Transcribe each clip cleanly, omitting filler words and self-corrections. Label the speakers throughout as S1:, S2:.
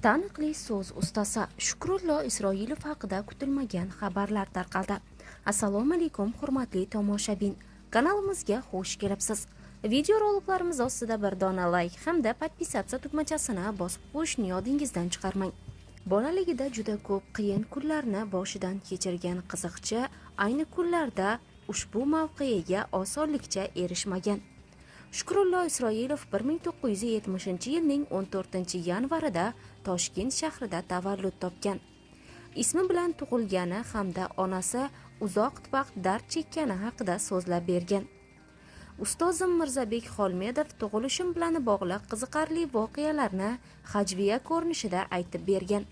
S1: Taniqli so'z ustasi Shukrullo Isroilov haqida kutilmagan xabarlar tarqaldi. Assalomu alaykum hurmatli tomoshabin. Kanalimizga xush kelibsiz. Videoroliklarimiz ostida bir dona like hamda podpisatsiya tugmachasini bosib qo'yishni yodingizdan chiqarmang. Bolaligida juda ko'p qiyin kunlarni boshidan kechirgan qiziqchi ayni kunlarda ushbu mavqega osonlikcha erishmagan. Shukrullo Isroilov 1970-yilning 14-yanvarida Toshkent shahrida tavallud topgan. Ismi bilan tug'ilgani hamda onasi uzoq vaqt dard chekkani haqida so'zlab bergan. Ustozim Mirzabek Xolmedov tug'ilishim bilan bog'liq qiziqarli voqealarni hajviya ko'rinishida aytib bergan.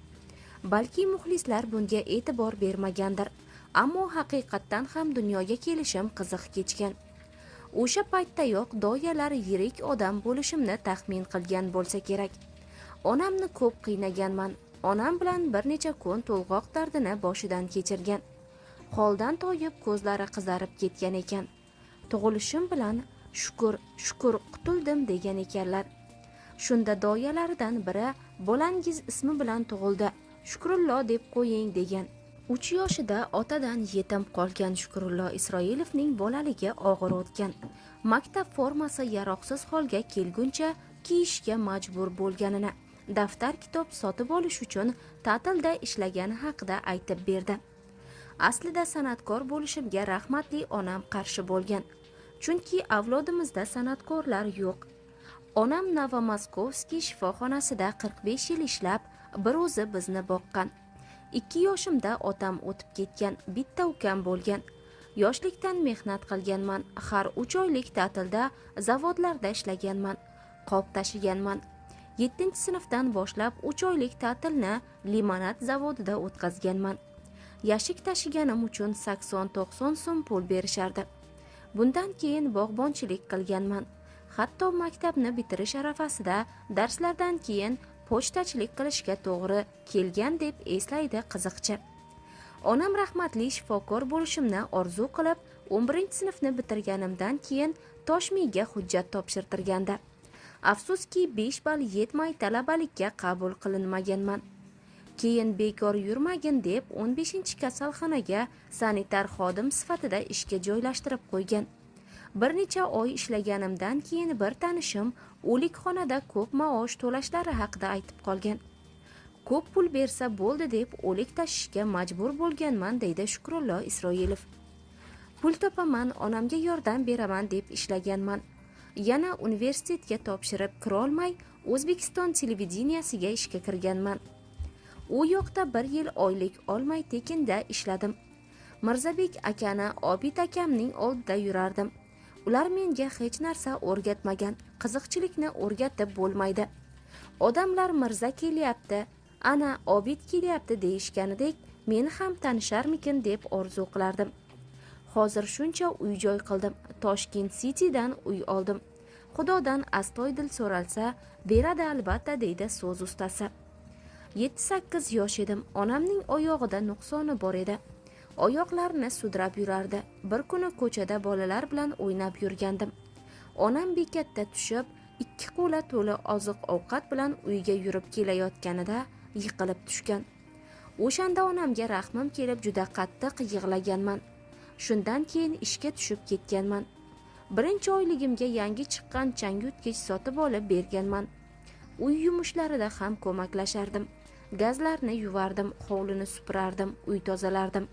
S1: Balki muxlislar bunga e'tibor bermagandir, ammo haqiqatdan ham dunyoga kelishim qiziq kechgan. O'sha paytdayoq doyalar yirik odam bo'lishimni taxmin qilgan bo'lsa kerak. Onamni ko'p qiynaganman. Onam bilan bir necha kun to'lg'oq dardini boshidan kechirgan. Holdan toyib ko'zlari qizarib ketgan ekan. Tug'ilishim bilan shukur qutuldim degan ekanlar. Shunda doyalaridan biri bolangiz ismi bilan tug'ildi, Shukrullo deb qo'ying degan. 3 yoshida otadan yetim qolgan Shukrullo Isroilovning bolaligi og'ir o'tgan. Maktab formasi yaroqsiz holga kelguncha kiyishga majbur bo'lganini, daftar kitob sotib olish uchun ta'tilda ishlagani haqida aytib berdi. Aslida san'atkor bo'lishimga rahmatli onam qarshi bo'lgan. Chunki avlodimizda san'atkorlar yo'q. Onam Novomoskovskiy shifoxonasida 45 yil ishlab, bir o'zi bizni boqqan. 2 yoshimda otam o'tib ketgan, bitta ukam bo'lgan. Yoshlikdan mehnat qilganman. Har 3 oylik ta'tilda zavodlarda ishlaganman, qop tashiganman. 7-sinfdan boshlab 3 oylik ta'tilni limonad zavodida o'tkazganman. Yashik tashiganim uchun 80-90 so'm pul berishardi. Bundan keyin bog'bonchilik qilganman. Hatto maktabni bitirish arafasida darslardan keyin pochtachilik qilishga to'g'ri kelgan deb eslaydi qiziqchi. Onam rahmatli shifokor bo'lishimni orzu qilib, 11-sinfni bitirganimdan keyin Toshmiga hujjat topshirtirganda. Afsuski 5 ball yetmay talabalikka qabul qilinmaganman. Keyin bekor yurmagin deb 15-kasalxonaga sanitar xodim sifatida ishga joylashtirib qo'ygan. Bir necha oy ishlaganimdan keyin bir tanishim o'likxonada ko'p maosh to'lashlari haqida aytib qolgan. Ko'p pul bersa bo'ldi deb o'lik tashishga majbur bo'lganman deydi Shukrullo Isroilov. Pul topaman, onamga yordam beraman deb ishlaganman. Yana universitetga topshirib kira olmay O'zbekiston televideniyasiga ishga kirganman. U yoqda 1 yil oylik olmay tekinda ishladim. Mirzabek akani Obid akamning oldida yurardim. Ular menga hech narsa o'rgatmagan, qiziqchilikni o'rgatib bo'lmaydi. Odamlar Mirza kelyapti, ana Obid kelyapti deyishganidek, meni ham tanisharmikin deb orzu qilardim. Hozir shuncha uy-joy qildim, Toshkent City'dan uy oldim. Xudodan astoydil so'ralsa, beradi albatta deydi so'z ustasi. 7-8 yosh edim, onamning oyog'ida nuqsoni bor edi. Oyoqlarini sudrab yurardi. Bir kuni ko'chada bolalar bilan o'ynab yurgandim. Onam bekatda tushib, 2 qo'li to'la oziq-ovqat bilan uyga yurib kelayotganida yiqilib tushgan. O'shanda onamga rahmim kelib juda qattiq yig'laganman. Shundan keyin ishga tushib ketganman. Birinchi oyligimga yangi chiqqan changyutgich sotib olib berganman. Uy yumushlarida ham ko'maklashardim. Gazlarni yuvardim, hovlini supurardim, uy tozalardim.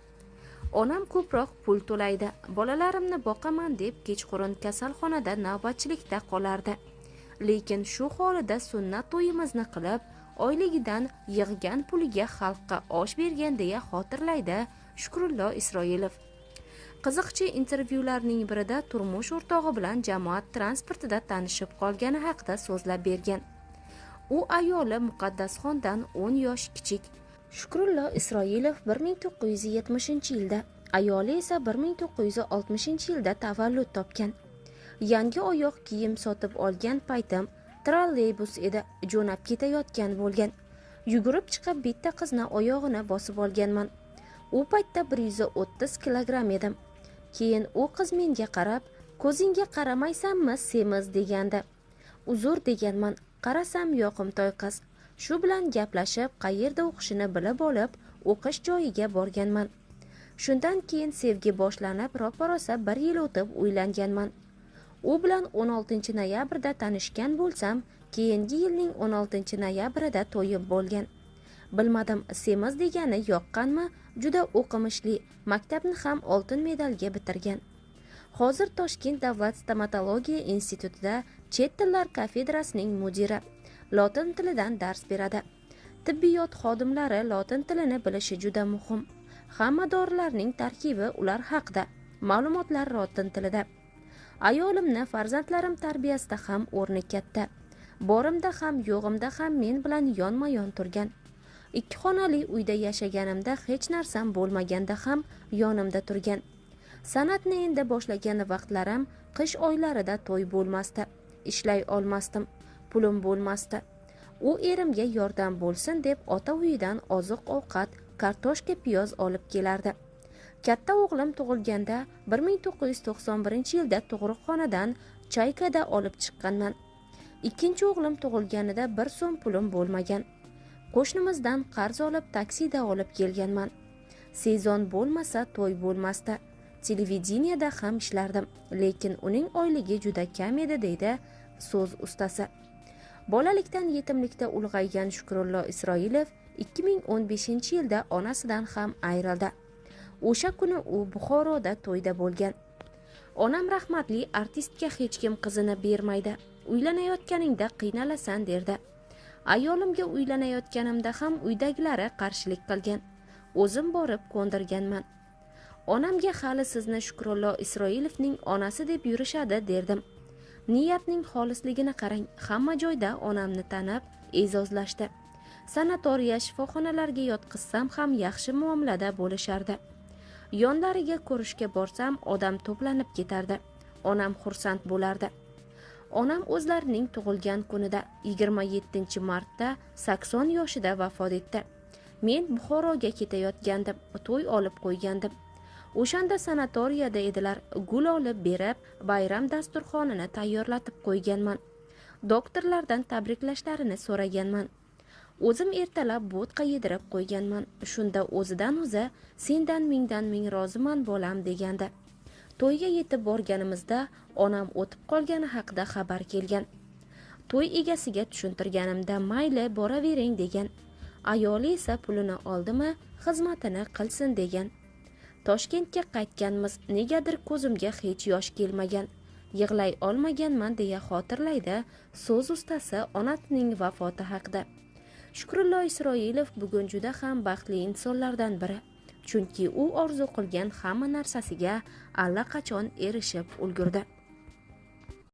S1: Onam ko'proq pul to'laydi. Bolalarimni boqaman deb kechqurun kasalxonada navbatchilikda qolardi. Lekin shu holida sunnat to'yimizni qilib, oyligidan yig'gan puliga xalqqa osh bergan deya xotirlaydi Shukrullo Isroilov. Qiziqchi intervyularning birida turmush o'rtog'i bilan jamoat transportida tanishib qolgani haqida so'zlab bergan. U ayoli Muqaddasxondan 10 yosh kichik. Shukrullo Isroilov 1970-yilda, ayoli esa 1960-yilda tavallud topgan. Yangi oyoq kiyim sotib olgan paytim trolleybus edi, jo'nab ketayotgan bo'lgan. Yugurib chiqib bitta qizni oyog'ini bosib olganman. U paytda 130 kilogramm edim. Keyin u qiz menga qarab, "Ko'zingga qaramaysanmi, semiz" degandi. Uzr deganman. Qarasam yoqimtoy qiz. Shu bilan gaplashib, qayerda o'qishini bilib olib, o'qish joyiga borganman. Shundan keyin sevgi boshlanib, ro'parosa 1 yil o'tib uylanganman. U bilan 16 noyabrda tanishgan bo'lsam, keyingi yilning 16 noyabrida to'yib bo'lgan. Bilmadim, semiz degani yoqqanmi, juda o'qimishli, maktabni ham oltin medalga bitirgan. Hozir Toshkent davlat stomatologiya institutida chet tillar kafedrasining mudiri, lotin tilidan dars beradi. Tibbiyot xodimlari lotin tilini bilishi juda muhim. Hamma dorilarning tarkibi ular haqida, ma'lumotlar lotin tilida. Ayolimni farzandlarim tarbiyasida ham o'rni katta. Borimda ham, yo'g'imda ham men bilan yonma-yon turgan. 2 xonali uyda yashaganimda hech narsam bo'lmaganda ham yonimda turgan. San'atni endi boshlagan vaqtlarim qish oylarida to'y bo'lmasdi. Ishlay olmasdim, pulim bo'lmasdi. U erimga yordam bo'lsin deb ota uyidan oziq-ovqat, kartoshka, piyoz olib kelardi. Katta o'g'lim tug'ilganda 1991-yilda tug'ruqxonadan Chaykada olib chiqqanman. Ikkinchi o'g'lim tug'ilganida 1 so'm pulim bo'lmagan. Qo'shnimizdan qarz olib taksida olib kelganman. Sezon bo'lmasa to'y bo'lmasdi. Televideniyada ham ishlardim, lekin uning oyligi juda kam edi, deydi so'z ustasi. Bolalikdan yetimlikda ulg'aygan Shukrullo Isroilov 2015-yilda onasidan ham ayrildi. O'sha kuni u Buxoroda to'yda bo'lgan. Onam rahmatli artistga hech kim qizini bermaydi. Uylanayotganingda qiynalasan derdi. Ayolimga uylanayotganimda ham uydagilari qarshilik qilgan. O'zim borib ko'ndirganman. Onamga hali sizni Shukrullo Isroilovning onasi deb yurishadi derdim. Niyatning xolisligini qarang, hamma joyda onamni tanib, e'zozlashdi. Sanatoriya, shifoxonalarga yotqizsam ham yaxshi muomalada bo'lishardi. Yonlariga ko'rishga borsam odam to'planib ketardi. Onam xursand bo'lardi. Onam o'zlarining tug'ilgan kunida 27-martda 80 yoshida vafot etdi. Men Buxoroga ketayotgandim, to'y olib qo'ygandim. O'shanda sanatoriyada edilar, gul olib berib, bayram dasturxonini tayyorlatib qo'yganman. Doktorlardan tabriklashlarini so'raganman. O'zim ertalab vodka yedirib qo'yganman. Shunda o'zidan o'zi sendan ming roziman bolam degandi. To'yga yetib borganimizda onam o'tib qolgani haqida xabar kelgan. To'y egasiga tushuntirganimda mayli boravering degan. Ayoli esa pulini oldimi, xizmatini qilsin degan. Toshkentga qaytganmiz, negadir ko'zimga hech yosh kelmagan. Yig'lay olmaganman deya xotirlaydi so'z ustasi onasining vafoti haqida. Shukrullo Isroilov bugun juda ham baxtli insonlardan biri. Chunki u orzu qilgan hamma narsasiga allaqachon erishib ulgurdi.